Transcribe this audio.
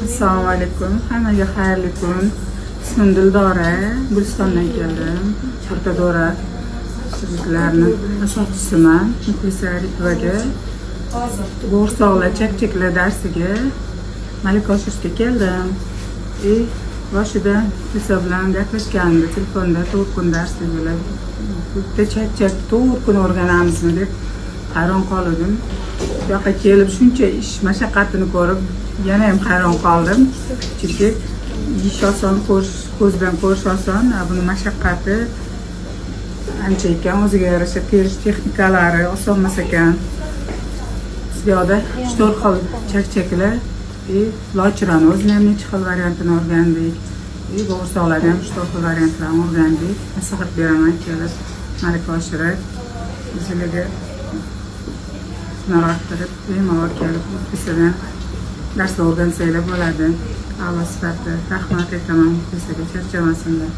Assalomu alaykum. Hammaga xayrli kun. Ismim Dildora. Gulistondan keldim. O'rtadora shirinliklarni asoschisiman. Muxlisa Aripovaga Bo'rsog'la chak-chakla darsiga malaka oshirishga keldim. Boshida Muxlisa bilan gaplashgandim. Telefonda 4 kun dars bo'ladi. Bitta chak-chak 4 kun o'rganamizmi deb hayron qoldim. Bu yoqqa kelib shuncha ish mashaqqatini ko'rib yana ham hayron qoldim. Chunki ish oson, ko'zdan ko'rish oson, buni mashaqqati ancha ekan, o'ziga yarasha terish texnikalari oson emas ekan. Sizga 3-4 xil chak-chaklar, lochirani o'zini ham necha xil variantini o'rgandik. Bo'g'irsoqlarni ham 3-4 xil variantlarini o'rgandik. Maslahat beraman, kelib malaka oshirib, o'zingizga qilib, bemalol kelib Muxlisadan darslar o'rgansanglar bo'ladi. A'lo sifatda rahmat aytaman, Muxlisaga charchamasinlar.